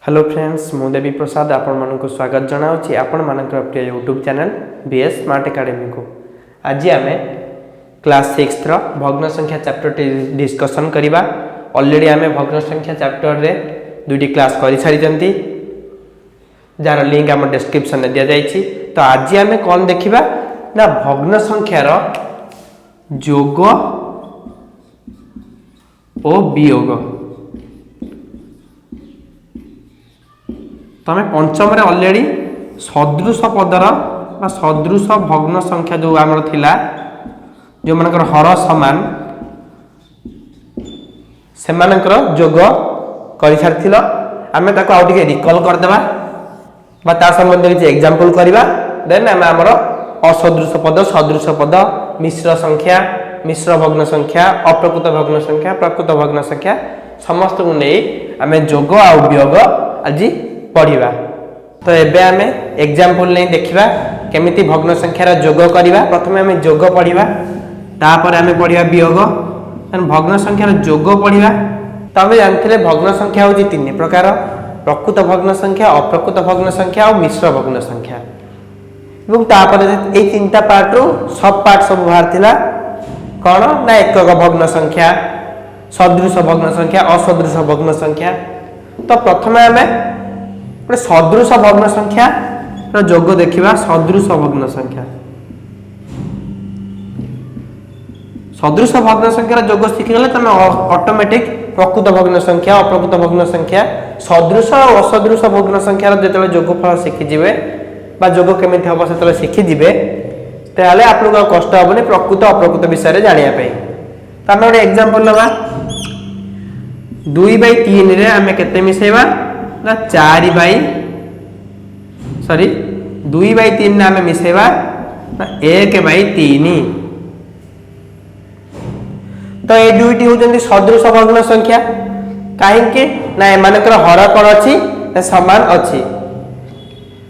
Hello friends मु देवी प्रसाद आपण मानक स्वागत जनाऊँगी आपण मानक प्रिय YouTube channel BS smart academy को। आज आम क्लास 6 भग्न संख्या चैप्टर टी डिस्कसन करवा। ऑलरेडी आम भग्न संख्या चैप्टर रे दुईटी क्लास कर सारी जार लिंक आम डिस्क्रिप्शन में दि जाइए। तो आज आम कौन देखा ना भग्न संख्यार जोग और वियोग। तो आम पंचम ऑलरेडी सदृश पदर सदृश भग्न संख्या जो आमर थिला जो मानकर हर समान से मानकर जोग कर सारी आम ताको आउ टिके रिकॉल करदेबा बा ता संबंध किसी एग्जांपल करवा। देन आम आमर असदृश पद सदृश पद मिश्र संख्या मिश्र भग्न संख्या अप्रकृत भग्न संख्या प्रकृत भग्न संख्या समस्त को नहीं आम जोग आ वियोग आज पढ़ा। तो एबे आमे एग्जांपल नहीं देखिबा केमिति भग्न संख्यार जोग करवा। प्रथमे आमे जोग पढ़ा तापर आमे पढ़ा वियोग। भग्न संख्यार जोग पढ़ा तो आमे जानथिले भग्न संख्या होची तीन प्रकार प्रकृत भग्न संख्या अप्रकृत भग्न संख्या और मिश्र भग्न संख्या। एवं तापर ए तीनटा पार्ट रो सब पार्ट सब बाहर थिला कौन ना एकक भग्न संख्या सदृश भग्न संख्या असदृश भग्न संख्या। तो प्रथमे आमे सदृश भग्न संख्या जोग देखा। सदृश भग्न संख्या सदृश भग्न संख्यार जोग शिखिगले तुम ऑटोमेटिक प्रकृत भग्न संख्या अप्रकृत भग्न संख्या सदृश और असदृश भग्न संख्यार जो जोगफल शिखिजे जोग केमी हम से शिखिजे तेल आपको कष्ट हेनी प्रकृत अप्रकृत विषय जानापी। तो आम गोटे एग्जांपल ना 2/3 रे आम केते मिसेबा ना 2/3 ने आम मिसेबा 1/3। तो ये दुईटी होती सदृश भग्न संख्या कहीं ना एमानकर हर कौन अच्छी सामान अच्छी।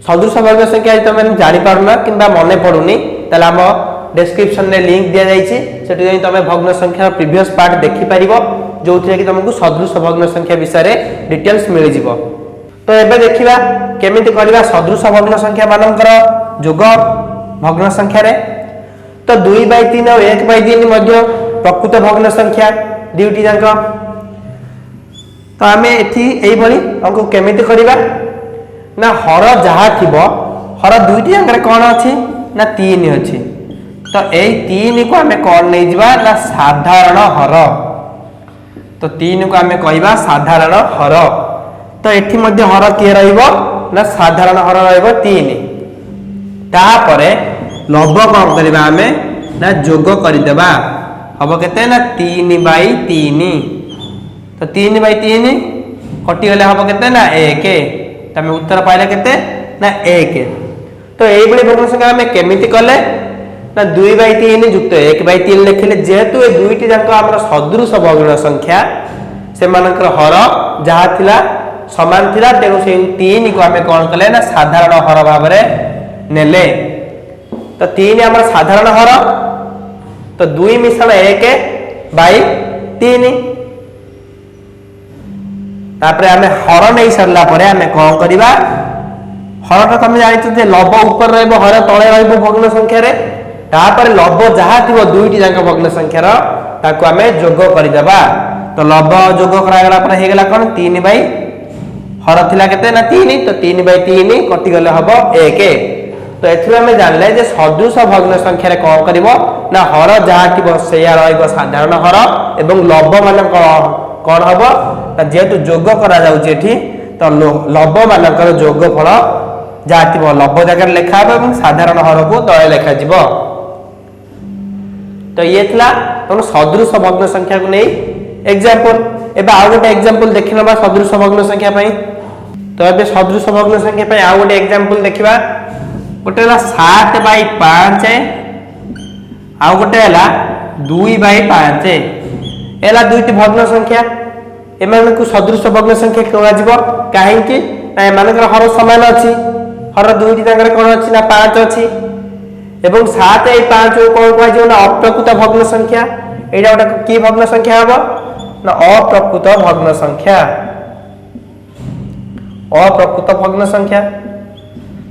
सदृश भग्न संख्या तुम जापारना कि मन पड़ूनी तेल आम डिस्क्रिप्शन में लिंक दि जाइए तुम भग्न संख्या प्रीवियस पार्ट देखिपार जो थी कि तुमको सदृश भग्न संख्या विषय डिटेल्स मिल जाव। तो एबे देखिबा केमिति करबा सदृश भग्न संख्या मानकर जोग भग्न संख्या रे। तो 2/3 और 1/3 मध्य प्रकृत भग्न संख्या दुईटी जाक। तो आम एठी हमको केमिति करबा ना हर जहाँ थिबो हर दुईटी जाक कौन अच्छी ना 3 अच्छी। तो यही 3 को आम कौन नहीं जावा ना साधारण हर। तो 3 को आम कहबा साधारण हर। तो एठी मध्य हर किए ना साधारण हर रहीब 3। तापरे लभ कौन करबा आमे ना जोग करदेबा हम केते ना 3/3। तो 3/3 कटिगले हम केते ना 1। तो आम उत्तर पाइले केते ना 1। तो यही भग्न संख्या आम केमिति कले ना 2/3 युक्त 1/3 लिखिले जेहेतु ए दुईटी जाक आमर सदृश भग्न संख्या से मानकर हर जहाँ थिला समान थिला तेणु से 3 को आम कौन कले ना साधारण हर भाव नेले। तो 3 आम साधारण हर। तो 2 मिश्रण 1/3 तापर आम हर नहीं सारा आम कौन करवा हर तुम जान लभ ऊपर हर तले भग्न संख्यार तापर लभ जहाँ थी दुईटी जाक भग्न संख्यार ताको आम जोग करदेबा। तो लभ जोग करागला कौन 3 हर थिला केते ना 3। तो 3/3 कटिगले हम 1। तो एथि आम जानले जे सदृश भग्न संख्यार कौन कर ना हर जहाँ थी से साधारण हर एवं लभ मान कौन हम ना जेहेतु जोग करा तो लभ मानकर जोग फल जहाँ थी लभ जगह लिखा साधारण हर को तले लिखा। तो ये तुम सदृश भग्न संख्या को नहीं एग्जांपल। एबे आउ गोटे एग्जांपल देखि नबा सदृश भग्न संख्या पई। तो एबे सदृश भग्न संख्या पई आउ गोटे एग्जांपल देखिबा। गोटे हला 7/5 आउ गोटे हला 2/5 एला दुईटी भग्न संख्या एमान को सदृश भग्न संख्या कहा जिवो काहे कि एमानकर हर समान अछि हर दुईटी जाकर कोन अछि ना 5 अछि एवं 7/5 को कोन कहा जिवो ना अप्रकृत भग्न संख्या। एटा गोटे की भग्न संख्या हबो ना अप्रकृत भग्न संख्या। अप्रकृत भग्न संख्या।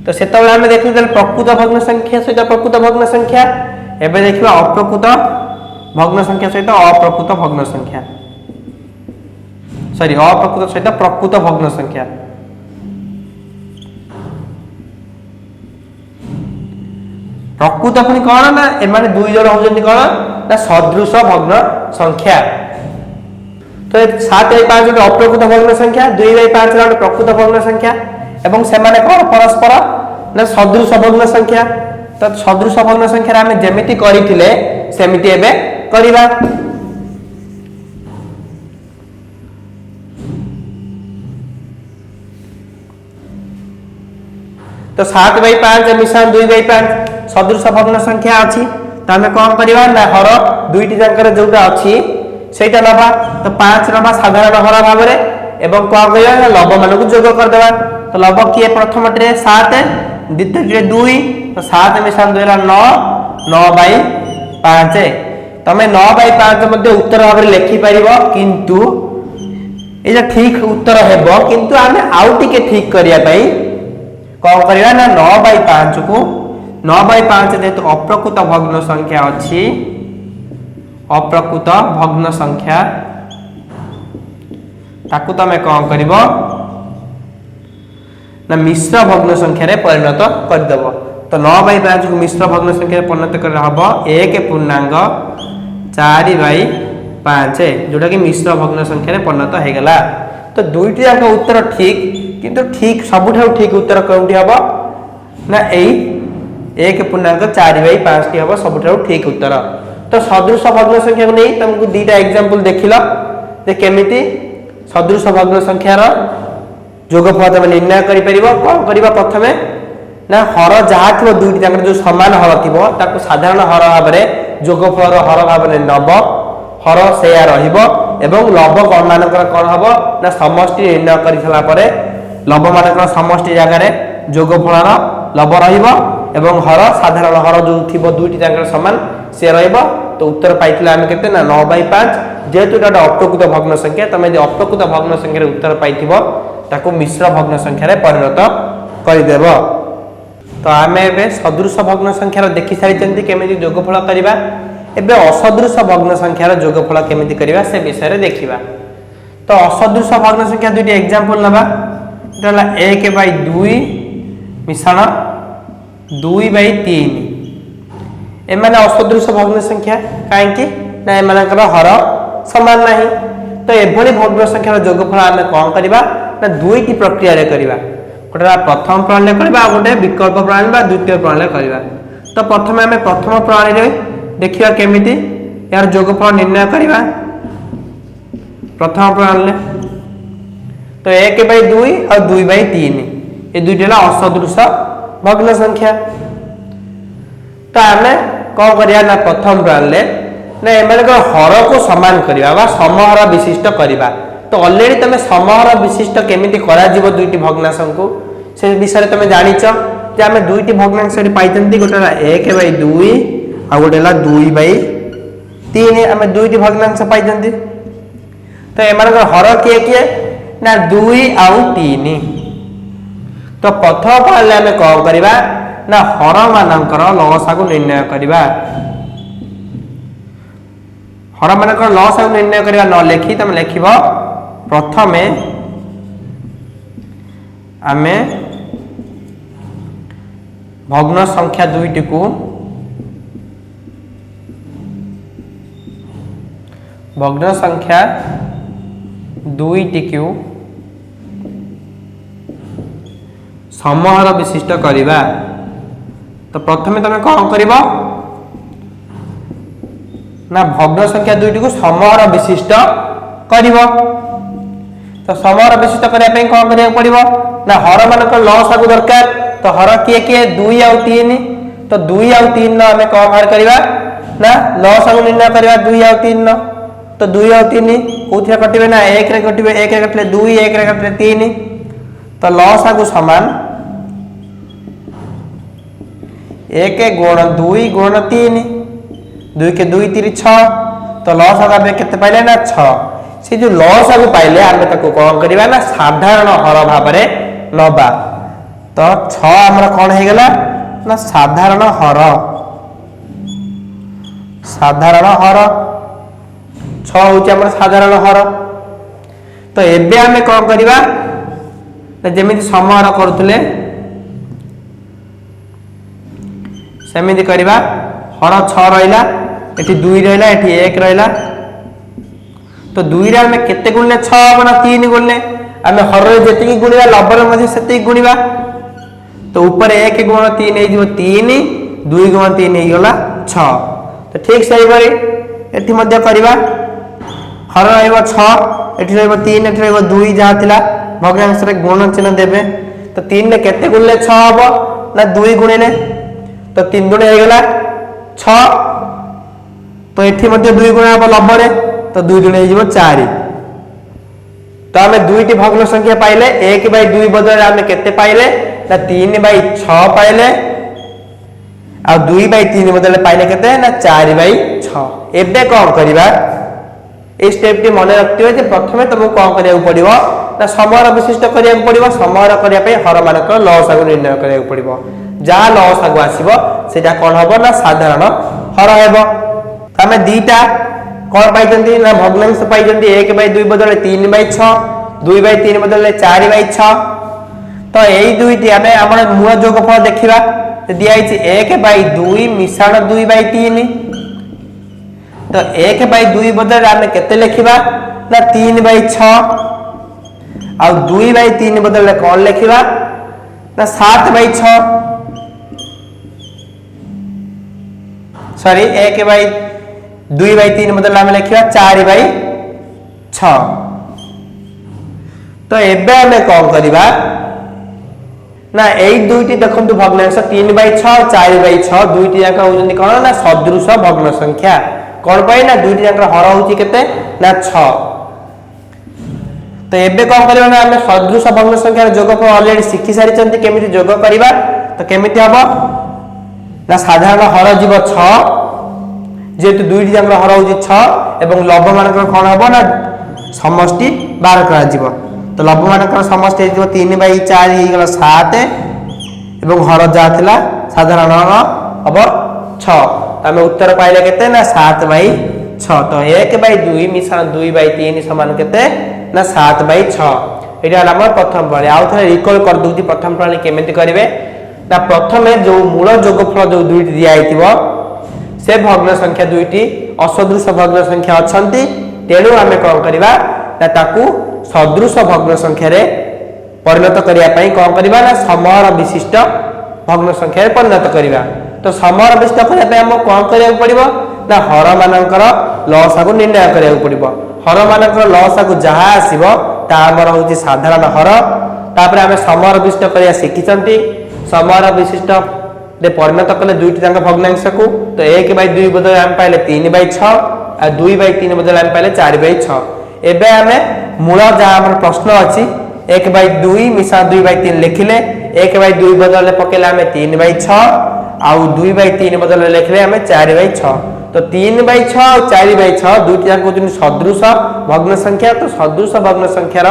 तो से आम देखिए प्रकृत भग्न संख्या सहित प्रकृत भग्न संख्या, एवं देखा अप्रकृत भग्न संख्या सहित अप्रकृत भग्न संख्या, सॉरी अप्रकृत सहित प्रकृत भग्न संख्या। प्रकृत पुणी कौन ना एमाने दुई जन होजन कौन ना सदृश भग्न संख्या। तो 7/5 गोटे अप्रकृत भग्न संख्या, 2/5 गोटे प्रकृत भग्न संख्या, एवं सेमाने कौन परस्पर ना सदृश भग्न संख्या। तो सदृश भग्न संख्या आम जमिति करथिले सेमिति एबे करिबा। तो 7/5 मिशन 2/5 सदृश भग्न संख्या अच्छी, तो आम कौन करवा ना हर दुईटी जाकर जोटा अच्छी सेटा नवा। तो 5 नवा साधारण हर भाव में, एवं कौन करवा लव मान को जोग करदे। तो लव किए प्रथम 7, द्वितीय 2, तो 7 मिशन 2 9, 9/5। तमें 9/5 मध्य उत्तर भाव में लिखिपर, किंतु ये ठीक उत्तर हेबो, किंतु आम आउ टिके ठीक करने कौन करवा ना 9/5 को 9/5 जेहेतु अप्रकृत भग्न संख्या अच्छी, अप्रकृत भग्न संख्या ताकू तमें कौन कर ना मिश्र भग्न संख्या रे परिणत करदेव। तो 9/5 को मिश्र भग्न संख्या परिणत कर हम 1.4/5 जोटा कि मिश्र भग्न संख्या रे परिणत हो गला। तो दुईटी जाक उत्तर ठीक, किंतु ठीक सबुठ ठीक उत्तर कौटी हम ना 1.4/5 हम सबुठ ठीक उत्तर। तो सदृश भग्न संख्या को नहीं तुमको दीटा एग्जांपल देखिल जे केमिति सदृश भग्न संख्यार जोगफल तुम निर्णय कर कौन करवा। प्रथम ना हर जहाँ थी दुईटी जाक जो सामान हर थी साधारण हर भाव में जोगफल हर भाव में नब हर से एवं लव मान कौन हम ना समष्टि निर्णय कर लव मान समष्टि जगार जोगफल लव रहा हर साधारण हर जो थी दुईटी जाक सामान से रहा। तो उत्तर पाई आम के ना 9/5 जेहेतु गोटे अप्रकृत भग्न संख्या, तुम यदि अप्रकृत भग्न संख्या उत्तर पाई ताको मिश्र भग्न संख्या परिणत करदेव। तो आम ए सदृश भग्न संख्यार देखी सारी केमी जोगफल करवा। एबे असदृश भग्न संख्यार जोगफल केमी करवा से विषय देखा। तो असदृश भग्न संख्या दुईटी एग्जांपल नवा। 1/2 मिश्रण 2/3 एमाने असदृश भग्न संख्या कहीं ना एम हर सामान ना। तो एभली भग्न संख्यार जोगफल आम कौन करवा ना दुईटी प्रक्रिया करवा, गोटे प्रथम प्रणाली करवा, गोटे विकल्प प्रणाली द्वितीय प्रणाली करवा। तो प्रथम आम प्रथम प्रणाली देखिए केमिति यार जोगफल निर्णय करवा। प्रथम प्रणाली तो 1/2 और 2/3 ये दुईटा असदृश भग्न संख्या। तो आम कौन करवा ना प्रथम प्रणाली ना एम हर को सामान करवा समहर विशिष्ट करवा। तो ऑलरेडी तुम समहर विशिष्ट केमिति करा जीवो दुईटी भग्नांश को से विषय तुम जानिच जे आम दुईटी भग्नांश पाई गोटे 1/2 आ गोटे 2/3 आम दुईटी भग्नांश पाई। तो एम हर किए किए ना 2 आउ 3। तो प्रथम प्रणाली आम कौन करवा ना हर मानकर लसा को निर्णय करवा। हर मानकर लसा को निर्णय करवा न लिखी तुम लिख प्रथम आम भग्न संख्या दुईटी को भग्न संख्या दुईटी को समहर विशिष्ट करवा। तो प्रथम तुम कौन कर ना भग्न संख्या दुईटी को समहर विशिष्ट कर। तो समहर विशिष्ट करने कौन करा पड़ो ना हर मानक लसा को दरकार। तो हर किए किए 2 आउ 3। तो 2 आउ 3 आम कौन बाहर करवा ना लसा को निर्णय करवा 2 आउ 3। तो 2 आउ 3 कौन कटे ना 1 रे कटे 1 रे कटे 2 1 रे कटे 3। तो लसा को सामान 1 गुण 2 गुण 3 2 के 2 3 6। तो लसा का केते पाइले ना 6। से जो लसा को पाइले आम कौन करवा ना साधारण हर भाव में नबा तो 6 आमर कौन हो गला ना साधारण हर 6 हूँ आम साधारण हर तो एबे आमे कौन करवा जमी समहर करुले सेमिति करवा हर 6 रहा ये 2 रहा ये 1 रहा तो 2 रे आमे केते गुणले 6 हम ना 3 गुणले आमे हर जेतिकी गुणिबा लबर मध्ये सेतिकी गुणिबा तो ऊपर 1 गुण 3 हे जिवो 3 2 गुण 3 हे गला 6 तो ठीक सही बरी एठी मध्ये करबा हर रहइबो 6 एठी रहइबो 3 एठी रहइबो 2 जहा थिला भग्नांश रे गुण चिन्ह देबे तो 3 रे केते गुणले 6 हबो ना 2 गुणिले तो 3 गुण हे गला 6 तो एठी मध्ये 2 गुण हबो लबरे तो 2 गुण हे जिवो 4 तो आमे दुईटी भग्न संख्या पाइले 1/2 बदले आमे केते पाइले ना 3/6 पाइले आ 2/3 बदले पाइले केते ना 4/6 एबे कोन करबा ए स्टेप टी मन रखतिबे जे प्रथमे तुमको कोन करिया पड़िबो ना समहर विशिष्ट करिया पड़िबो समहर करिया पे हर मानक लसागु निर्णय करिया पड़िबो जा लसागु आसीबो सेटा कोन हबो ना साधारण हर हेबो आमे दीटा कौन पाई ना भग्नांश पाई 1/2 बदले 3/6 2/3 बदले 4/6 तो यही दुईटी आम आम मूल जोगफल देखा दिखाई 1/2 मिश्रण 2/3 तो 1/2 बदले आम केते लिखा ना 3/6 आ 2/3 बदले कौन लिखा ना 7/6 सॉरी 1/2/3 बदल आम लिखा 4/6 तो एबे आमे कौन करबा ना एई दुईटी देखंतु भग्नांश 3/6 और 4/6 दुईटी जाक होउजंती कोन ना सदृश भग्न संख्या कोन पई ना दुईटी जाक हर होउची केते ना 6 तो एबे कौन करबा ना आमे सदृश भग्न संख्या जोगफल ऑलरेडी शिखि सारी चंती केमिति जोग करबा तो केमिति हबो ना साधारण हर जीव 6 जेतु दुईटी जाक हर होउची 6 एवं लब्ध मानकर कोन हबो ना समष्टि 12 करा जीव तो लब्ध मानकर समष्टि जीव 3/4 ही गला 7 एवं हर जा थिला साधारण हबो 6 तमे उत्तर पाइले केते ना 7/6 तो 1/2 मिश्रण 2/3 समान केते ना 7/6 एटा हमर प्रथम प्रणाली आउ थरे रिकॉल कर दूती प्रथम प्रणाली केमिति करिवे ना प्रथमे जो मूल जोगफल जो दुईटी दिया आइतिबो से भग्न संख्या दुईटी असदृश भग्न संख्या अछंती तेणु आमे कोन करबा ना ताकू सदृश भग्न संख्या रे परिणत करिया पई कोन करबा ना समहर विशिष्ट भग्न संख्या रे परिणत करबा तो समहर विशिष्ट करिया पई हम कोन करिया पड़िबो ना हर मानकर लसागु निर्णय करिया पड़िबो हर मानकर लसागु जहा आसीबो ता हमर होची साधारण हर तापर आमे समहर विशिष्ट करिया शिखिचंती समहर विशिष्ट दे परिणत कले दुईटी जांक भग्नांश को तो 1/2 बदले हम पाइले 3/6 आ 2/3 बदले हम पाइले 4/6 एबे हमें मूल जहाँ हमर प्रश्न अछि 1/2 मिसा 2/3 लिखिले 1/2 बदले पकेले हमें 3/6 आ 2/3 बदले लिखले हमें 4/6 तो 3/6 और 4/6 दुईटी जांक होचन सदृश भग्न संख्या तो सदृश भग्न संख्यार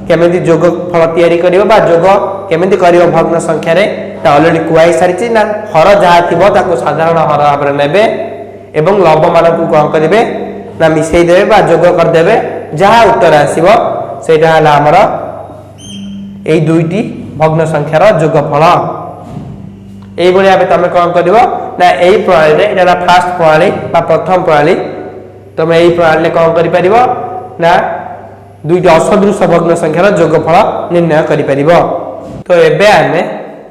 केमिति जोग फल तयारी करिवो बा जोग केमिति करिवो भग्न संख्या रे ता ऑलरेडी कुआई सारिछि ना हर जहा थिबो ताको साधारण हर भाबरे नेबे एवं लब्ध मानकु कोन करिवे ना मिसई देबे बा जोग कर देबे जहा उत्तर आसीबो सेटा हला हमर एई दुईटी भग्न संख्यार जोगफल एई बळी आबे तमे कोन करिवो ना एई प्रणाली रे एटा फर्स्ट प्रणाली बा प्रथम प्रणाली तमे एई प्रणाली रे कोन करि परिवो ना दुईटी असदृश भग्न संख्यार जोगफल निर्णय करि परिवो तो एबे आमे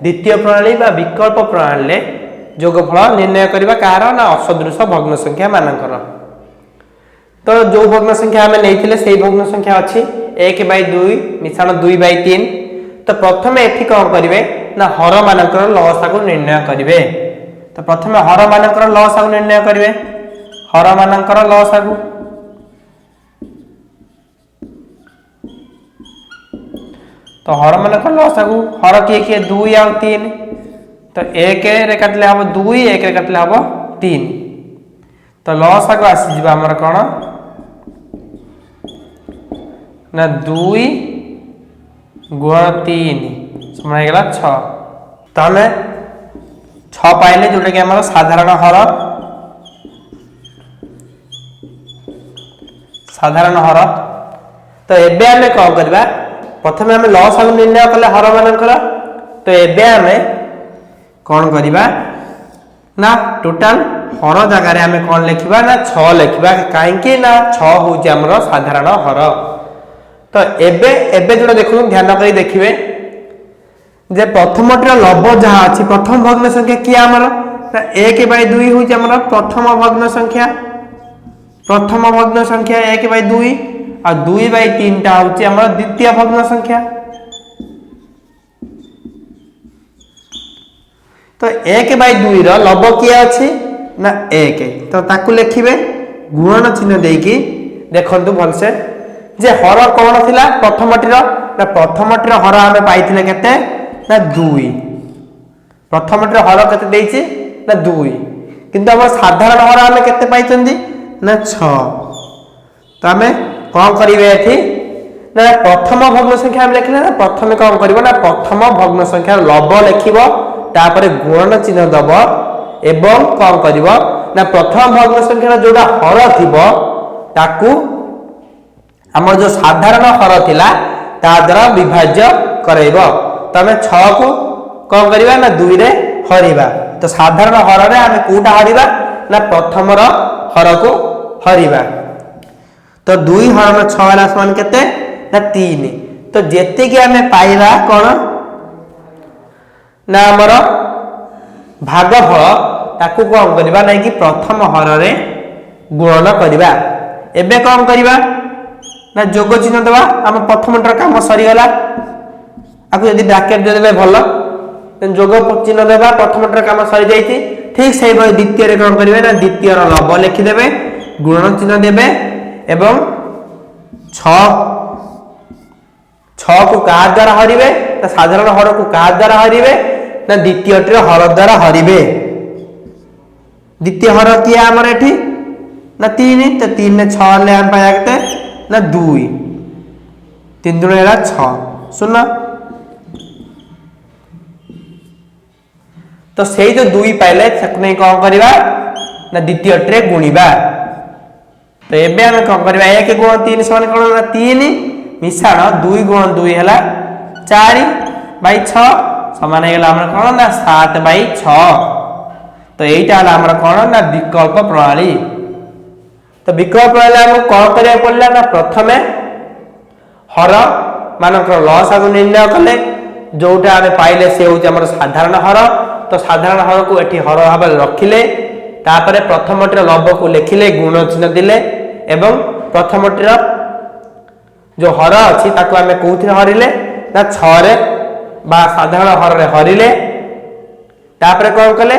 द्वितीय प्रणाली बा विकल्प प्रणाली रे जोगफल निर्णय करबा कार ना असदृश भग्न संख्या मानकर तो जो भग्न संख्या हमें नैथिले सेही भग्न संख्या अछि 1/2 मिश्रण 2/3 तो प्रथमे एठी कोन करिवे ना हर मानकर लसागु निर्णय करिवे तो प्रथमे हर मानकर लसागु निर्णय करिवे हर मानकर लसागु तो हर मानकर लसागु हर किए 2 और 3 तो 1 रे काटले हबो 2 1 रे काटले हबो 3 तो लसागु आसी जिबा हमर कोन ना 2 गुण 3 समान हो 6। तो आम 6 पाइले जोटा कि आम साधारण हर तो एबे आमे कौन करबा प्रथमे आमे लसागु निर्णय कले हर मानकर तो एबे आमे कौन करबा ना टोटल हर जगह आमे कौन लिखिबा ना 6 लिखिबा काहेकि ना 6 होची हमर साधारण हर। तो एबे एबे जोटा देखु ध्यान करी देखिबे जे प्रथमटर लब जहा अछि प्रथम भग्न संख्या कि हमर 1/2 होची हमर प्रथम भग्न संख्या 1/2 आ 2/3 टा होची हमर द्वितीय भग्न संख्या। तो 1/2 रो लब किए अछि ना 1 तो ताकू लिखिबे गुणन चिन्ह देकी देखंतु भलसे जे हर कोन थिला प्रथमटिर ना प्रथमटिर हर आमे पाइथिले केते ना 2 प्रथमटिर हर केते देछि ना 2 किंतु हम साधारण हर आमे केते पाइचंदी ना 6। तो आमे कोन करिवे एथि ना प्रथम भग्न संख्या हम लिखले ना प्रथमे कोन करबो ना प्रथम भग्न संख्या लब लिखिबो तापरे गुणन चिन्ह दब एवं कोन करबो ना प्रथम भग्न संख्या जोडा हर थिबो ताकू हमर जो साधारण हर थिला ता द्वारा विभाज्य करैबो। तो हमें 6 को कोन करबा ना 2 रे हरिबा तो साधारण हर रे हमें कोटा हरिबा ना प्रथम रो हर को हरिबा तो 2 हरण 6 वाला समान केते ना 3 तो जेते कि हमें पाइबा कोन ना हमर भागफल ताकू कोन करबा नै कि प्रथम हर रे गुणन करबा। एबे कोन करबा ना जोग चिन्ह देबा हम प्रथमटर काम सरी गला आकु यदि ब्रैकेट दे देबे भलो देन जोग चिन्ह देबा प्रथमटर काम सरी जाईती ठीक सही भाई द्वितीय रे कोन करबे ना द्वितीय रो लब लिखि देबे गुणन चिन्ह देबे एवं 6 को का द्वारा हरिबे ना साधारण हर को का द्वारा हरिबे ना द्वितीयटर हर द्वारा हरिबे। द्वितीय हर किया हमर एठी ना 3 तो 3 ने 6 ले हम पाया केते ना 2 3 दुणे ହେଲା 6 सुन तो सेही जो 2 पाइले सक नै कोन करबा ना द्वितीय ट्रे गुणीबा। तो एबे हम कोन करबा 1 गुण 3 समान कोन ना 3 मिसाण 2 गुण 2 ହେଲା 4/6 समान हेला हमर कोन ना 7/6 तो एटा होला हमर कोन ना विकल्प प्रणाली। तो विकल्प प्रणाली हम कोन करिया पड़ला ना प्रथमे हर मानकर लसागु निर्णय कले जोटा हम पाइले से होची हमर साधारण हर तो साधारण हर को एठी हर भाबे रखिले तापरे प्रथमटर लब को लिखिले गुण चिन्ह दिले एवं प्रथमटर जो हर अछि ताको हम कोथि हरिले ना 6 रे बा साधारण हर रे हरिले तापरे कोन कले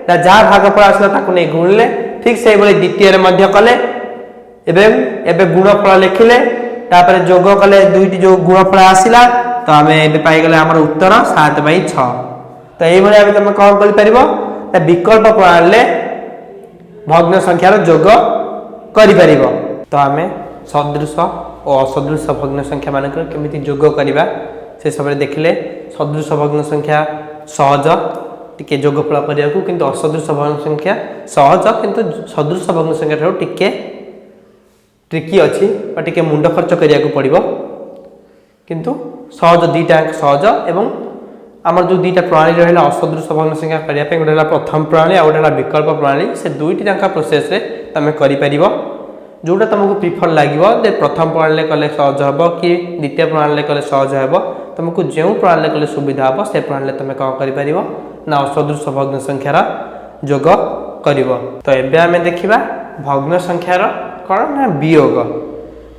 ना जा भागफल आसला ताको नै गुणले ठीक सेही बले द्वितीय रे मध्य कले एबे गुणफल लिखिले तापरे जोग कले दुईटी जो गुणफल आसिला तो हमें एबे पाई गले हमर उत्तर 7/6। तो एई बले हम तुम कोन करि परिबो ना विकल्प प्रणाली ले भग्न संख्यार जोग करि परिबो। तो हमें सदृश और असदृश भग्न संख्या मानकर केमिति जोग करिबा से सब देखिले सदृश भग्न संख्या सहज टिके जोगफल करिया को किंतु असदृश भग्न संख्या सहज किंतु सदृश भग्न संख्या ठारो टिके ट्रिकी अछि और टिके मुंड खर्च करिया को पड़िबो किंतु सहज दीटा सहज एवं आमर जो दीटा प्रणाली रहला असदृश भग्न संख्या करिया पे गोटेला प्रथम प्रणाली आ गोटेला विकल्प प्रणाली से दुईटी जांका प्रोसेस रे तमे करि परिबो जोटा तुमको प्रिफर लागिबो जे प्रथम प्रणाली कले सहज हबो कि द्वितीय प्रणाली कले सहज हबो तुमको जेउ प्रणाली कले सुविधा हबो से प्रणाली तमे का करि परिबो ना असदृश भग्न संख्यार जोग करिवो। तो एबे हमें देखिबा भग्न संख्यार कोन ना वियोग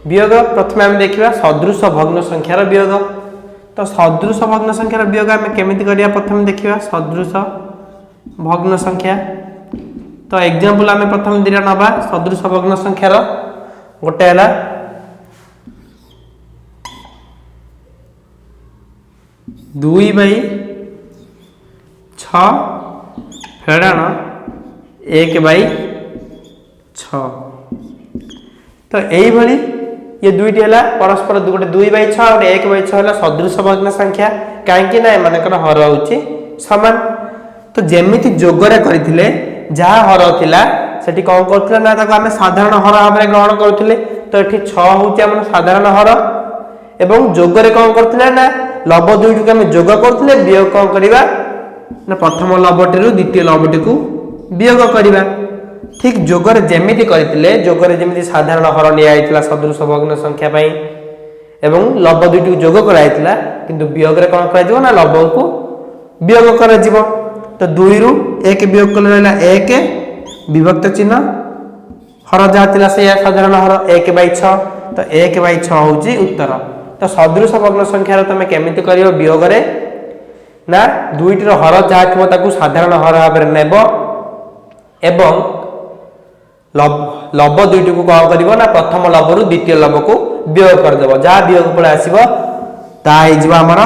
वियोग प्रथमे हम देखिबा सदृश भग्न संख्यार वियोग। तो सदृश भग्न संख्यार वियोग हम केमिति करिया प्रथम देखिबा सदृश भग्न संख्या। तो एग्जांपल हम प्रथम दिरा नबा सदृश भग्न संख्यार गोटे हला 2/6 फेडाण 1/6। तो यही भली ये दुईटी हला परस्पर गोटे 2/6 और 1/6 हला सदृश भग्न संख्या कहीं ना एमानकर हर होउची समान। तो जेमिति जोगरे करथिले जहा हर थिला सेठी कौन करथिले ना ताको आमे साधारण हर भाबरे ग्रहण करथिले। तो एठी 6 होउची हमर साधारण हर एवं जोगरे कौन करथिले ना लब दुईटी को आमे जोग करथिले वियोग कौन करिबा ना प्रथम लबटी द्वितीय लबटी को वियोग करिबा। ठीक जोगरे जेमिति करथिले जोगरे जेमिति साधारण हर निया आइतला सदृश भग्न संख्या पई एवं लब दुईटी को जोग कराइतला किंतु वियोग रे कौन करा जिवो ना लब को वियोग करा जिवो। तो 2 रु 1 वियोग कले रहला 1 विभक्त चिन्ह हर जहा थिला से साधारण हर 1/6। तो 1/6 होउची उत्तर। तो सदृश भग्न संख्या रे तमे केमिति करियो वियोग रे ना दुईटी रो हर जहा थिबो ताकू साधारण हर भाबरे नेबो एवं लब दुईटी को कौन करिवो ना प्रथम लब रु द्वितीय लब को वियोग कर देबो। जहा वियोग पळे आसीबो ता हि जिवो हमर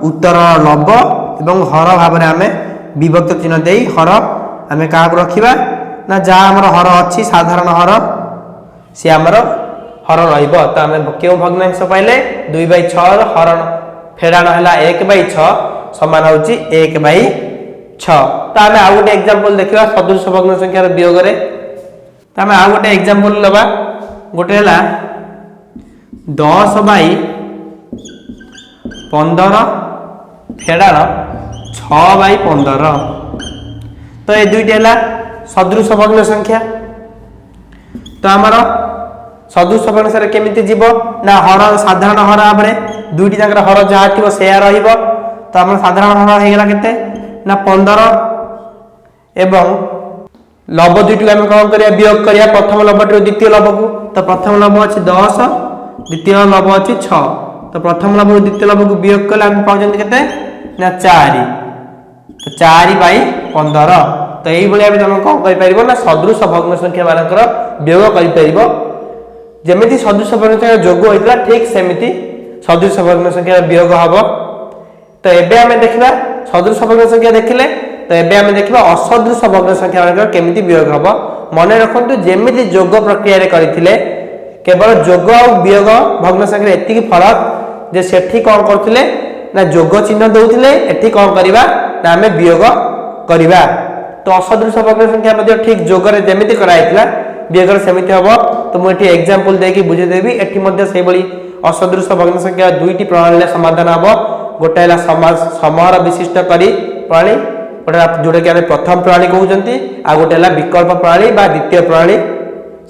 उत्तर लब एवं हर भाबरे आमे विभक्त चिन्ह देई हर आमे का को रखिबा ना जहा हमर हर अछि साधारण हर से हमर हर रहइबो। त आमे केउ भग्नांश पाइले 2/6 हरण फेडाण हला 1/6 समान होउची 1/6। त आमे आ गोटे एग्जांपल देखिबा सदृश भग्न संख्या रो वियोग रे। त आमे आ गोटे एग्जांपल लबा गोटे हला 10/15 फेडाण 6/15। तो ये दुईटी हला सदृश भग्न संख्या। तो आमर सदृश भग्न संख्या केमिति जीवो ना हर साधारण हर भाबरे दुईटी जाकर हर जहा थिबो सेया रहिबो। तो हमर साधारण हर हे गेला केते ना 15 एवं लब दुईटी को हम कोन करिया वियोग करिया प्रथम लबटी द्वितीय लब को। तो प्रथम लब अछि 10 द्वितीय लब अछि 6। तो प्रथम लब द्वितीय लब को वियोग कले हम पाउजंती केते ना 4। तो 4/15। तो यही भली आमे तुम कौन करिपरिबो ना सदृश भग्न संख्या मानकर वियोग करिपरिबो। जेमिति सदृश भग्न संख्या जोग होइतला ठीक सेमिति सदृश भग्न संख्या वियोग हबो। तो एबे आमे देखिबा सदृश भग्न संख्या देखिले। तो एबे आमे देखिबा असदृश भग्न संख्या मानकर केमिति वियोग हबो। मने रखंतु जेमिति जोग प्रक्रिया रे करिथिले केवल जोग और वियोग भग्न संख्या एतिकी फरक जे सेठी कौन करथिले ना जोग चिन्ह दउथिले एठी कौन करिबा ना आमे वियोग करिबा। तो असदृश भग्न संख्या मध्ये ठीक जोगरे जेमिति कराइतला वियोग सेमिति हबो। तो मु एठी एग्जांपल देकी बुझे देबी। एठी मध्ये सेही बळी असदृश भग्न संख्या दुईटी प्रणाली ले समाधान हबो। गोटे हला समहर विशिष्ट करी प्रणाली गोटे जोटा कि आमे प्रथम प्रणाली कहउचंती आ गोटे हला विकल्प प्रणाली बा द्वितीय प्रणाली।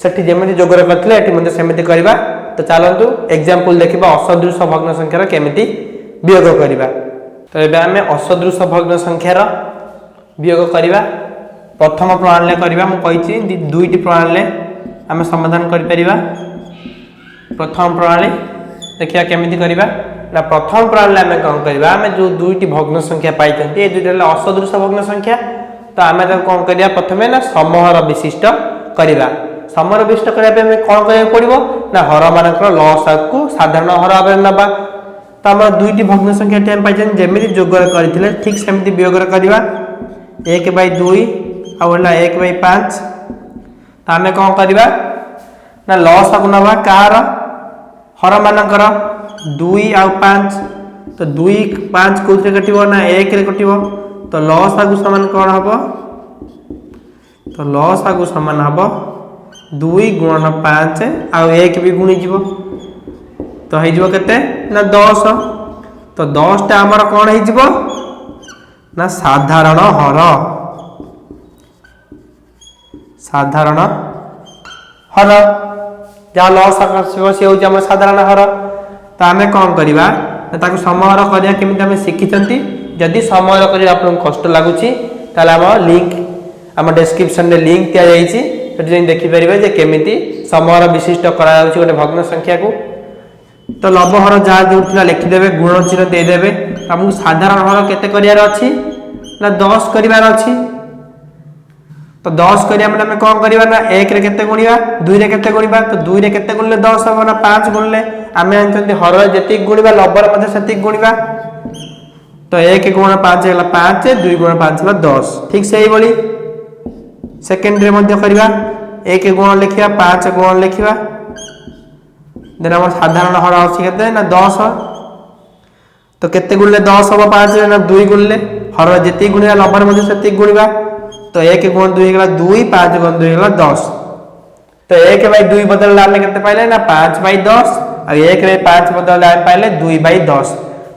सेठी जेमिति जोगरे करथिले एठी मध्ये सेमिति करबा। तो चलंतु एग्जांपल देखिबा असदृश भग्न संख्या रे केमिति वियोग करिबा। तो एबे आमे असदृश भग्न संख्या रो वियोग करिबा। प्रथम प्रणाली करिबा मु कहिछि दुईटी प्रणाली आमे समाधान करि परिबा। प्रथम प्रणाली देखिया केमिति करिबा ना प्रथम प्रणाली आमे कोन करिबा आमे जो दुईटी भग्न संख्या पाइछन्ती ए दुईटा असदृश भग्न संख्या। तो आमे त कोन करिया प्रथमे ना समहर विशिष्ट करिबा। समहर विशिष्ट करिया पे आमे कोन करिया पड़िबो ना हर मानकर लसागु को साधारण हर भाबरे नबा। तो हम दुईटी भग्न संख्या टाइम पाइछन जेमिति जोगर करथिले ठीक सेमिति वियोग करिबा 1/2 आ होला 1/5। तो आमे कोन करिबा ना लसागु नबा कार हर मानकर 2 आ 5। तो 2 5 कोथरे कटिबो ना 1 रे कटिबो। तो लसागु समान कोन हबो तो लसागु समान हबो 2 × 5 आ 1 भी गुणी जीवो। तो हे जीवो केते ना 10। तो 10 टा हमर कोन हे जीवो ना साधारण हर साधारण हर जा लसागु से होची हमर साधारण हर। तो आमे कोन करिबा ताकू समहर करिया केमिति आमे सिखिचंती। जदि समहर करिया आपन कष्ट लागुची ताले हम लिंक हम डिस्क्रिप्शन रे लिंक दिया जाईची सेठी जे देखि परिबे जे केमिति समहर विशिष्ट करा जाउची गोटे भग्न संख्या को। तो लब हर जा जोथिला लिखि देबे गुण चिन्ह दे देबे। हमहु साधारण हर केते करियार अछि ना 10 करिवार अछि। तो 10 करिया माने हम कोन करिबा ना 1 रे केते गुणिबा 2 रे केते गुणिबा। तो 2 रे केते गुणले 10 हो ना 5 गुणले आमे जानथि हर जेति गुणिबा लबर मध्ये सेति गुणिबा। तो 1 × 5 होला 5 2 × 5 होला 10। ठीक सेही बळी सेकेंड रे मध्ये करिबा 1 गुण लिखिबा 5 गुण लिखिबा देन हम साधारण हर अछि केते ना 10। तो केते गुणले 10 हम 5 रे ना 2 गुणले हर जेती गुणिया लबर मध्ये सेती गुणिबा तो 1 गुण 2 हेगला 2 5 गुण 2 हेगला 10 तो 1/2 बदलला हम केते पाइले ना 5/10 और 1/5 बदलला हम पाइले 2/10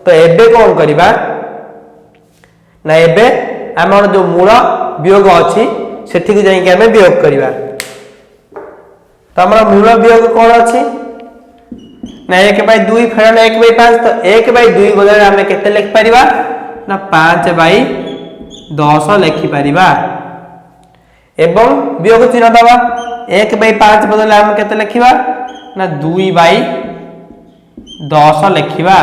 तो एबे कोन करिबा ना एबे हमर जो मूल वियोग अछि सेठी को जाई के हमें वियोग करिबा तो हमर मूल वियोग कोन अछि ना 1/2 फेर ना 1/5 तो 1/2 बदले हम केते लिख परिबा ना 5/10 लिखि परिबा एवं वियोग चिन्ह दबा 1/5 बदले हम केते लिखिबा ना 2/10 लिखिबा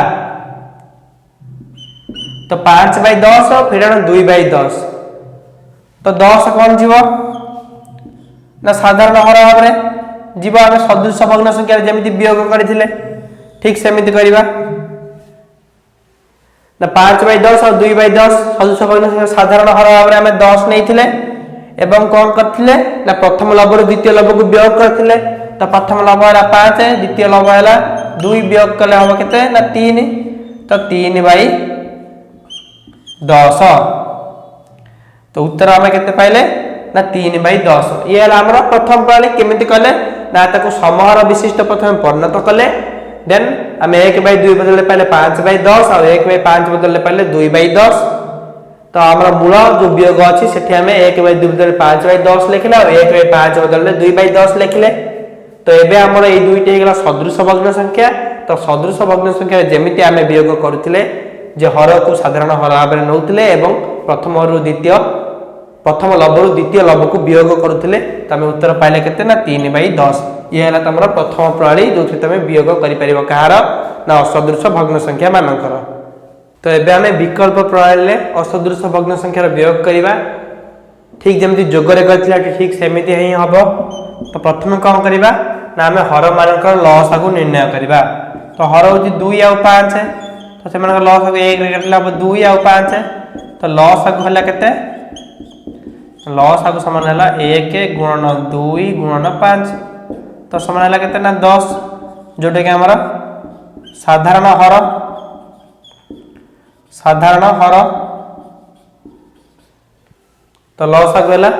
तो 5/10 फिर 2/10 तो 10 कौन जीवो ना साधारण हर भाव रे जीवो हम सदृश भग्न संख्या जेमिति वियोग करथिले ठीक सेमिति करिबा ना 5/10 और 2/10 सदृश भग्न संख्या साधारण हर भाव रे हम 10 नैथिले एवं कौन करथिले ना प्रथम लव रो द्वितीय लव को वियोग करथिले तो प्रथम लव हला 5 द्वितीय लव हला 2 वियोग कले हम केते ना 3 तो 3/10 तो उत्तर हमें केते पाइले ना 3/10 ये हला हमर प्रथम प्रणाली केमिति कले ना ताको समहर विशिष्ट प्रथम परिणत कले देन हमें 1/2 बदले पाइले 5/10 और 1/5 बदले पाइले 2/10 तो हमर मूल जो वियोग अछि सेठी हमें 1/2 बदले 5/10 लिखले और 1/5 बदले 2/10 लिखले तो एबे हमर ए दुईटी हेगला सदृश भग्न संख्या तो सदृश भग्न संख्या जेमिति हमें वियोग करथिले जे हर को साधारण हर भाव में नौतिले एवं प्रथम लव रु द्वितीय लव को वियोग करथिले त हमें उत्तर पाइले केते ना 3/10 ये हला तमरा प्रथम प्रणाली जोथि तमे वियोग करि परिबो कहार ना असदृश भग्न संख्या मानकर तो एबे हमें विकल्प प्रणाली ले असदृश भग्न संख्या रो वियोग करिबा ठीक जेमिति जोगरे करथिला ठीक सेमिति ही हबो तो प्रथम कोन करिबा ना हमें हर मानकर लसा को निर्णय करिबा तो हर होची 2 और 5 तो से मानकर लसा को 1 रे कटला 2 और 5 तो लसा को हला केते लसा को समान हला 1 गुणन 2 गुणन 5 तो समान हला केते ना 10 जोटे के हमरा साधारण हर तो लसा को हला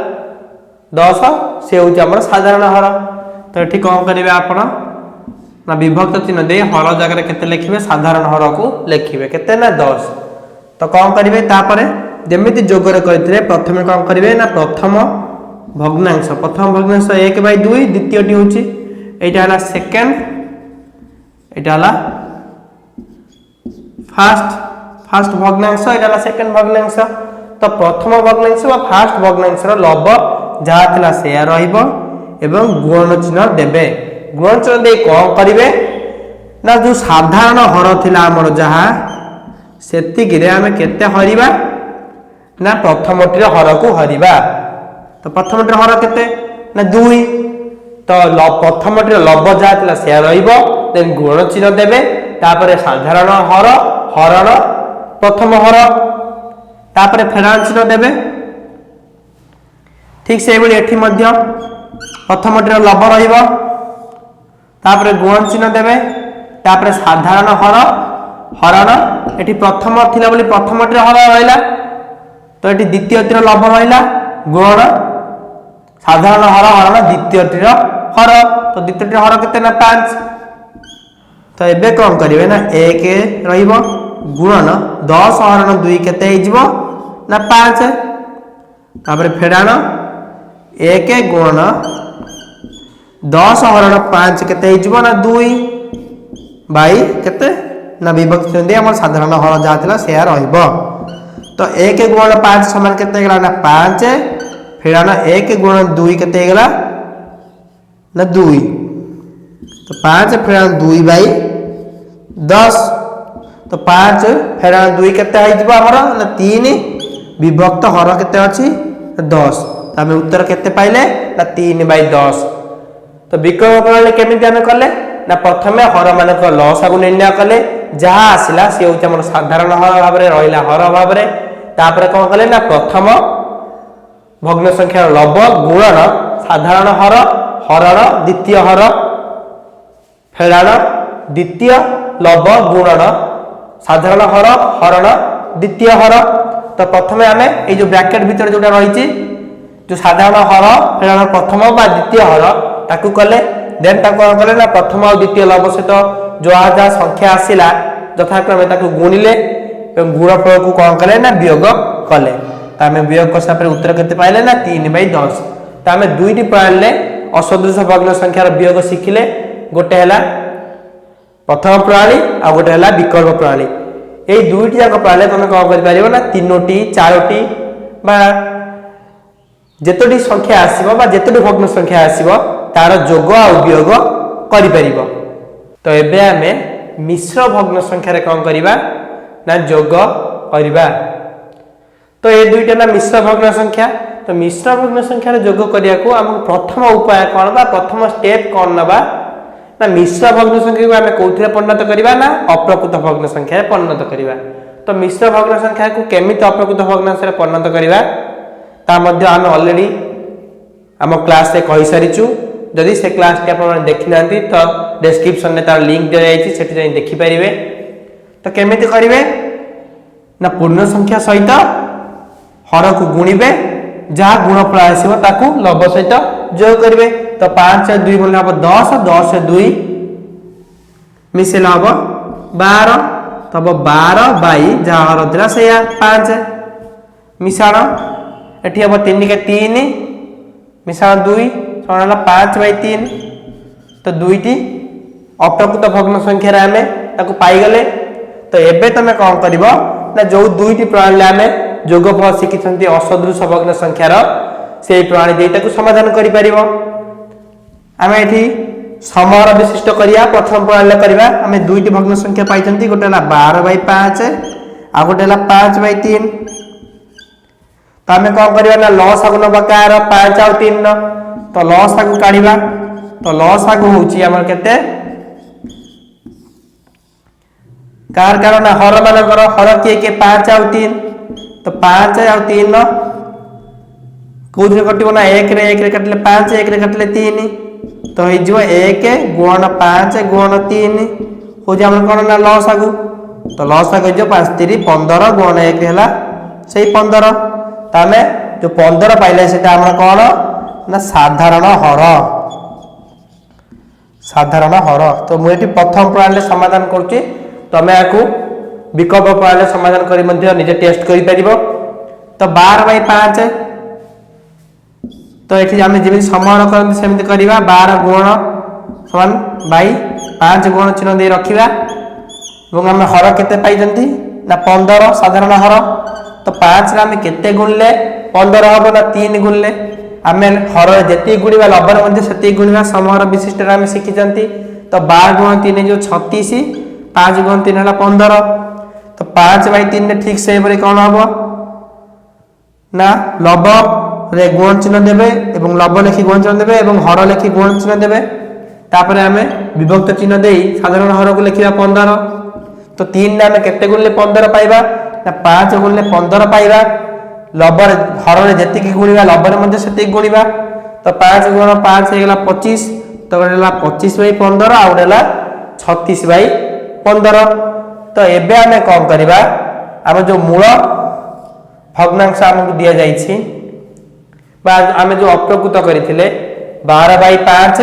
10 से होची हमर साधारण हर तो एठी कोन करिवे आपण ना विभक्त चिन्ह दे हर जगह केते लिखिबे साधारण हर को लिखिबे केते ना 10 तो कोन करिवे तापरे जेमिति जोगरे करथिले प्रथमे कोन करिवे ना प्रथम भग्नांश 1/2 द्वितीयटी होची एटा हला सेकंड एटा हला फर्स्ट भग्नांश एटा हला सेकंड भग्नांश तो प्रथम भग्नांश वा फर्स्ट भग्नांश रो लब जहा थिला से रहइबो एवं गुणन चिन्ह देबे गुणन चिन्ह दे कोन करिवे ना जो साधारण हर थिला हमर जहा सेति गिरे हमें केते हरिबा ना प्रथमटी हर को हरिबा तो प्रथमटी हर केते ना 2 तो प्रथमटी लब जहा थिला से रहइबो देन गुणन चिन्ह देबे तापरे साधारण हर हरण प्रथम हर तापरे फेरान चिन्ह देबे ठीक से बली एठी मध्य प्रथमटी लब रहिबो तापरे गुणन चिन्ह देबे तापरे साधारण हर हरण एठी प्रथम थिला बोली प्रथमटी हर रहइला तो एठी द्वितीयटी लब रहइला गुणन साधारण हर हरण द्वितीयटी हर तो द्वितीयटी हर केते ना 5 तो एबे कोन करिवे ना 1 रहिबो गुणन 10 हरण 2 केते हिजबो ना 5 तापरे फेडाण 1 गुणन 10 हरण 5 केते हिजबो ना 2 बाई केते ना विभक्त चिन्ह दे हमर साधारण हर जाथिला से रहइबो तो 1 गुणन 5 समान केते गेला ना 5 फेडाण 1 गुणन 2 केते गेला ना 2 तो 5 फेडाण 2/10 तो 5 फेडाण 2 केते हिजबो हमर ना 3 विभक्त हर केते अछि 10 हमें उत्तर केते पाइले ना 3/10 तो विकल्प प्रणाली केमिति हमें कले ना प्रथमे हर मानक लसा को निर्णय कले जहा आसिला से होची हमर साधारण हर भाव रे रहिला हर भाव रे तापरे कोन कले ना प्रथम भग्न संख्या लब गुणन साधारण हर हरण द्वितीय हर फेडाण द्वितीय लब गुणन साधारण हर हरण द्वितीय हर। तो प्रथम आम ये ब्रैकेट भीतर जो रही जो साधारण हर प्रथम बा द्वितीय हर ताकू कले देन कौन कले ना प्रथम और द्वितीय लव सहित जो जहाँ संख्या आसला यथाक्रमे गुणिले गुणफल को कौन कले ना वियोग कले। तो आम वियोग कर सारे उत्तर के पाइले ना 3/10। तो आम दुईटी प्रणाली असदृश भग्न संख्यार वियोग शिखिले गोटे है प्रथम प्रणाली आ गोटे है विकल्प प्रणाली। ये दुईटी जाक प्रणाली तुम कौन कर ना 3टी 4टी बा जेतोटी संख्या आसीबो बा जेतोटी भग्न संख्या आसीबो तार जोग आ वियोग करि परिबो। तो एबे आमे मिश्र भग्न संख्या रे कौन करिबा ना जोग करिबा। तो ये दुईटा ना मिश्र भग्न संख्या। तो मिश्र भग्न संख्या रे जोग करिया को हम प्रथम उपाय कौन बा प्रथम स्टेप कौन नबा ना मिश्र भग्न संख्या को आमे कोथिरे परिणत करिबा ना अप्रकृत भग्न संख्या रे परिणत करिबा। तो मिश्र भग्न संख्या को केमिति अप्रकृत भग्न संख्या रे परिणत करिबा ता मध्य आमे ऑलरेडी आम क्लास रे कहि सारिचु। जदि से क्लास टी आपण देखि नांती तो डिस्क्रिप्शन में तार लिंक दिया जायछि सेठी जाई देखि परिबे। तो केमिति करिवे ना पूर्ण संख्या सहित हर को गुणिबे जहाँ गुणफल आसीबो ताकू लव सहित जोग करिवे। तो 5 से 2 गुणिले हम 10 10 से 2 मिसेला हम 12 तब 12 जहाँ हर थिला से 5 मिसाण एठी हम 3 के 3 मिसाण 2 समान 5/3। तो दुईटी अप्रकृत भग्न संख्या रे आमे ताकू पाई गले। तो एबे तमे कौन करिवो ना जो दुईटी प्रणाली आमे जोगफल शिखिछंती असदृश भग्न संख्यार से प्रणाली देताकू समाधान करि परिवो। आमे एठी समहर विशिष्ट करिया प्रथम प्रणाली करिवा। आमे दुईटी भग्न संख्या पाइछंती गोटे हला 12/5 आ गोटे हला 5/3। तो आमे कौन करिवा ना लसागु नबा कार 5 और 3 न। तो लसागु काढिबा। तो लसागु होउची हमर केते कार कारण हर मानकर हर के 5 और 3। तो 5 और 3 न कोथि कटिबो ना 1 रे 1 रे कटले 5 1 रे कटले 3। तो हे जो 1 गुण 5 गुण 3 हो जे हमर कोन ना लसागु। तो लसागु जो 5 3 15 गुण 1 हैला सेही 15। तामे जो 15 पाइले सेटा हमर कोन ना साधारण हर साधारण हर। तो मु एठी प्रथम प्रणाली समाधान करछि। तमे आकू विकल्प प्रणाली समाधान करी मध्ये निजे टेस्ट करि परिबो। तो 12/5 तो एठी आमे जेमि समाधान करन सेमिति करिवा 12 गुण समान बाई 5 गुण चिन्ह दे रखिबा एवं आमे हर केते पाइ जंती ना 15 साधारण हर। तो 5 रे आमे केते गुणले 15 हबो ना 3 गुणले आमे हर जेति गुणिबा लबर मध्ये सेति गुणिबा समहर विशिष्ट रे आमे शिखि जंती। तो 12 गुण 3 जो 36 5 गुण 3 हला 15। तो 5/3 ने ठीक से बरे कोन हबो ना लब रे गुण चिन्ह देबे एवं लब लेखि गुण चिन्ह देबे एवं हर लेखि गुण चिन्ह देबे। तापरे आमे विभक्त चिन्ह देई साधारण हर को लेखिबा 15। तो 3 ने आमे केते गुणले 15 पाइबा ना 5 गुणले 15 पाइबा। लबर हर रे जेति की गुणिबा लबर मध्ये सेति गुणिबा। तो 5 गुण 5 हे गेला 25। तो गेला 25/15 आ गेला 36/15। तो एबे आमे कोन करिबा आमे जो मूल भग्नांश हमकु दिया जाइछि बा आमे जो अप्रकृत करिथिले 12/5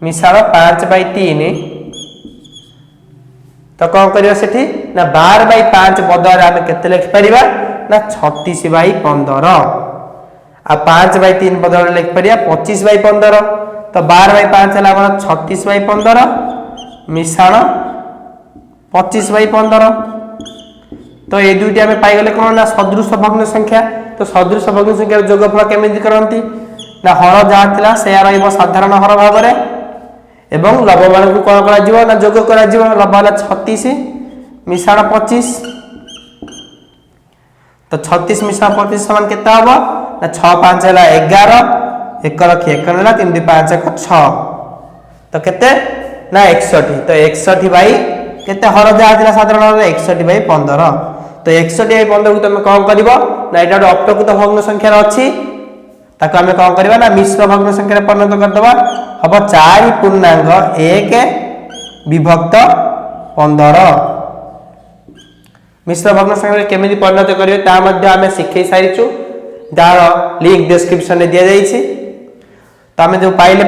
मिसाल 5/3। तो कौन करियो सेठी ना 12/5 बदल आमे केते लिख परिबा ना 36/15 आ 5/3 बदल लिख परिया 25/15। तो 12/5 हला हमर 36/15 मिसाण 25/15। तो ये दुईटी आमे पाई गले कोन ना सदृश भग्न संख्या। तो सदृश भग्न संख्या जोगफल केमिति करंती ना हर जा थिला से रहइबो साधारण हर भाबरे एवं लवमान को कौन करा जीवो ना जोग करा जीवो। लव हला 36 मिसाण 25। तो 36 मिसाण 25 समान केता हबो ना 6 5 हला 11 1 रखि 1 हला 3 2 5 1 6। तो केते ना 61। तो 61 भाई केते हर जा थिला साधारण हर 61/15। तो 61/15 को तुम कौन करिवो ना एटा अप्रकृत भग्न संख्या अछि ताको हमें कौन करबा ना मिश्र भग्न संख्या रे परिणत कर दबा। हबो 4 पूर्णांक 1 विभक्त 15। मिश्र भग्न संख्या केमिति परिणत करिवे ता मध्ये आमे शिखै सारिछु, जार लिंक डिस्क्रिप्शन में दिया जाइछि। तो आमे जो पाइले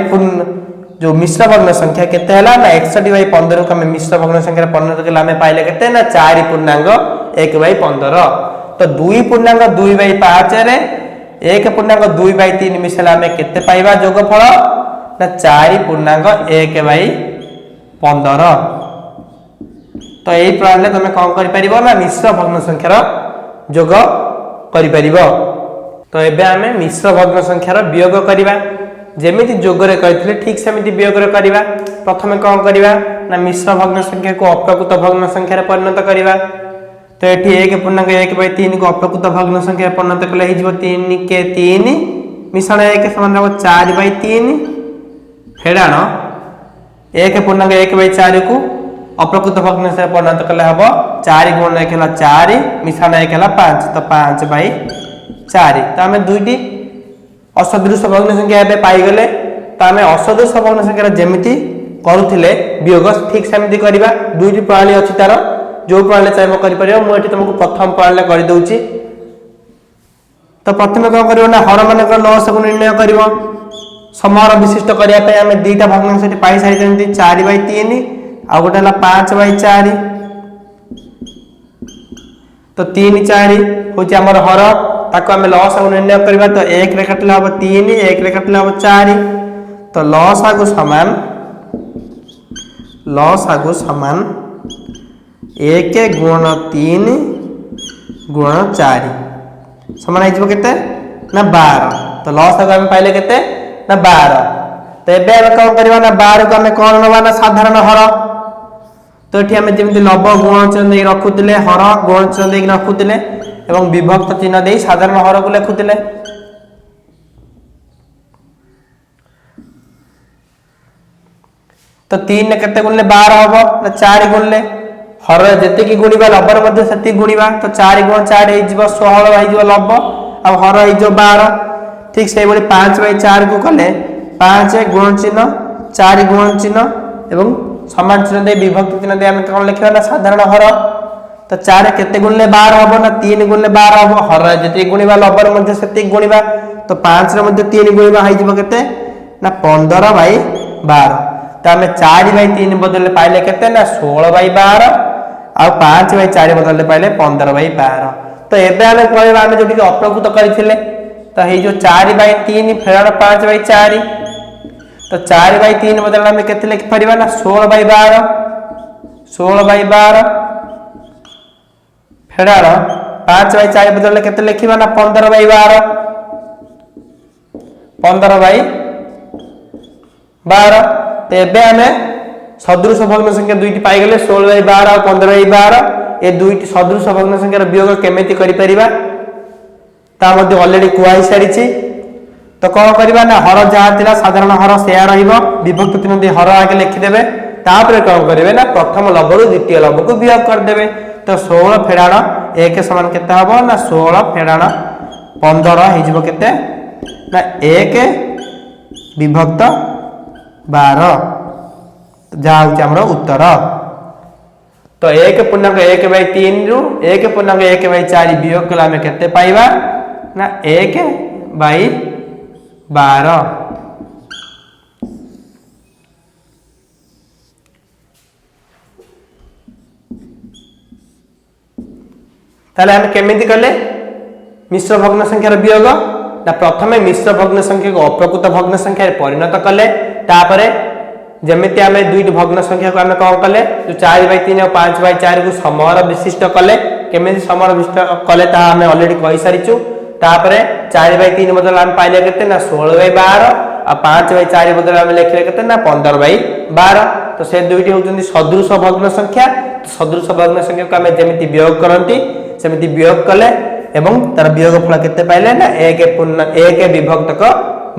जो मिश्र भग्न संख्या केते हला ना 61/15 को आमे मिश्र भग्न संख्या परिणत कला आमे पाइले केते ना 4.1/15। तो 2.2/5 रे 1.2/3 मिसला आमे केते पाइबा जोगफल ना 4.1/15। तो यही प्रणाली तुम कौन कर परिबो ना मिश्र भग्न संख्यार जोग करि परिबो। तो एबे आमे मिश्र भग्न संख्यार वियोग करिबा, जेमिति जोगरे करिथिले ठीक सेमिति वियोगरे करिबा। प्रथमे कौन करिबा ना मिश्र भग्न संख्या को अप्रकृत भग्न संख्या रे परिणत करिबा। तो एठी 1.1/3 को अप्रकृत भग्न संख्या रे परिणत कले हि जिवो 3 के 3 मिश्रण 1 समान हो 4/3 फेडाण 1.1/4 को अप्रकृत भग्न संख्या परिणत कले हबो 4 × 1 हला 4 मिश्रण 1 हला 5 तो 5/4। तो आमे दुईटी असदृश भग्न संख्या एबे पाई गले। तो आमे असदृश भग्न संख्या जेमिति करूथिले वियोग ठीक सेमिति करिबा। दुईटी प्रणाली अछि तार, जो प्रणाली चाहबो करि परियो। मु एठी तुमको प्रथम प्रणाली करि दउची। तो प्रथमे कोन करियो ना हर माने को लॉस को निर्णय करिवो। समार विशिष्ट करिया पे आमे दुईटा भग्न संख्या पाई सारि जेमिति 4/3 आ गोटे हला 5/4। तो 3 4 होची हमर हर, ताको आमे लॉस को निर्णय करबा। तो 1 रे काटले हबो 3, 1 रे काटले हबो 4। तो लॉस आगु समान 1 × 3 × 4 समान आइजबो केते ना 12। तो लॉस आगु आमे पाइले केते ना 12। तो एबे आमे कोन करबा ना 12 को आमे कोन नबा ना साधारण हर। तो एठी आमे जेमिति लब गुण चिन्ह दे रखुतिले, हर गुण चिन्ह दे रखुतिले एवं विभक्त चिन्ह दे साधारण हर को लिखुतिले। तो 3 ने केते गुणले 12 हबो ना 4 गुणले हर जते की गुणीबा लबर मध्ये सती गुणीबा। तो 4 × 4 हे जिवो 16 हे जिवो लब आ हर हे जो 12। ठीक से बडी 5/4 को कले 5 गुण चिन्ह 4 गुण चिन्ह एवं समान चिन्ह दे विभक्त चिन्ह दे हम कोन लिखबा ना साधारण हर। तो 4 केते गुणले 12 हबो ना 3 गुणले 12 हबो, हर जते गुणीबा लबर मध्ये सती गुणीबा। तो 5 रे मध्ये 3 गुणीबा हे जिवो केते ना 15/12। तो आमे 4/3 बदले पाइले केते ना 16/12 आ 5/4 बदले पाइले 15/12। तो एबे आमे कहबा आमे जोटी अप्रकृत करिथिले। तो हे जो 4/3 फेराण 5/4। तो 4/3 बदले आमे केते लिख परिबा ना 16/12 फेराण 5/4 बदले केते लिखिबा ना 15/12 15/12। तो एबे आमे सदृश भग्न संख्या दुईटी पाई गले 16/12 और 15/12। ए दुईटी सदृश भग्न संख्यार वियोग केमिति करि परिबा ता मध्ये ऑलरेडी कुआई सारिछि। तो कोन करिबा ना हर जहा थिला साधारण हर सेया रहिबो, विभक्त चिन्ह दे हर आगे लिखि देबे। तापर कोन करिवे ना प्रथम लबरु द्वितीय लब को वियोग कर देबे। तो 16 फेडाण 1 समान केते हबो ना 16 फेडाण 15 हे जिवो केते ना 1 विभक्त 12 जहा होची हमर उत्तर। तो 1.1/3 रु 1.1/4 वियोग कला में केते पाइबा ना 1/12। ताले हम केमिति कले मिश्र भग्न संख्यार वियोग ना प्रथमे मिश्र भग्न संख्या को अप्रकृत भग्न संख्या रे परिणत कले। तापरे जेमिति आमे दुईट भग्न संख्या को आमे कोन कले जो 4/3 और 5/4 को समर विशिष्ट कले। केमिति समर विशिष्ट कले ता आमे ऑलरेडी कहि सारिछु। तापरे 4/3 बदल आमे पाइले केते ना 16/12 आ 5/4 बदल आमे लिखले केते ना 15/12। तो से दुईटी होउचंदी सदृश भग्न संख्या। तो सदृश भग्न संख्या को आमे जेमिति वियोग करंती सेमिति वियोग कले एवं तार वियोग फल केते पाइले ना 1 विभक्त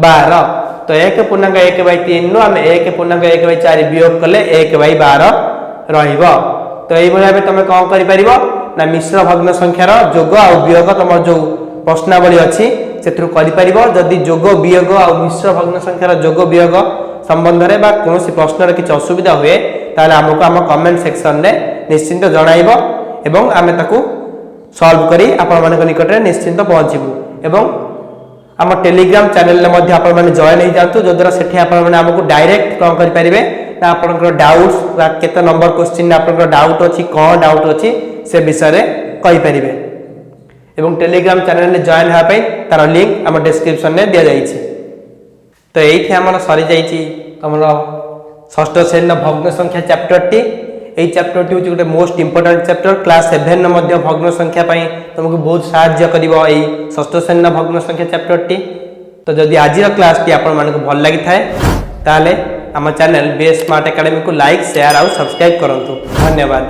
12। तो 1.1/3 नु आमे 1.1/4 वियोग कले 1/12 रहिबो। तो एई भली भाबे तमे कोन करि परिबो ना मिश्र भग्न संख्यार जोग आ वियोग तमर जो प्रश्नावली अछि सेत्रु करि परिबो। जदि जोग वियोग आ मिश्र भग्न संख्यार जोग वियोग संबंध रे बा कोनोसी प्रश्न रे किछ असुविधा हुए ताले हमको आम कमेंट सेक्शन रे निश्चिंत जणाइब एवं आमे ताकू सॉल्व करी आपण मानक निकट रे निश्चिंत पहुंचीबू एवं आम टेलीग्राम चैनल रे मध्ये आपण माने जॉइन हो जातु जो द्वारा सेठी आपण माने हमको डायरेक्ट कोन करि परिबे ना आपनकर डाउट्स बा केते नंबर क्वेश्चन आपनकर डाउट अछि कोन डाउट अछि से विषय रे कहि परिबे एवं टेलीग्राम चैनल रे जॉइन हा पई तार लिंक हम डिस्क्रिप्शन रे दिया जाई छी। तो एठी हमर सरी जाई छी हमर षष्ठ श्रेणी भग्न संख्या चैप्टर टी এই চ্যাপ্টরটি হচ্ছে গোটে মোস্ট ইম্পর্টান্ট চ্যাপ্টর ক্লাস 7 রে মধ্যে ভগ্ন সংখ্যা পাই তোমাকে বহুত সাহায্য করিব এই ষষ্ঠ শ্রেণীর ভগ্ন সংখ্যা চ্যাপ্টরটি। তো যদি আজির ক্লাসটি আপন মানকু ভাল লাগি থায়ে তাহলে আমার চ্যানেল বেস স্মার্ট একাডেমি को लाइक शेयर और सब्सक्राइब करंतु। धन्यवाद।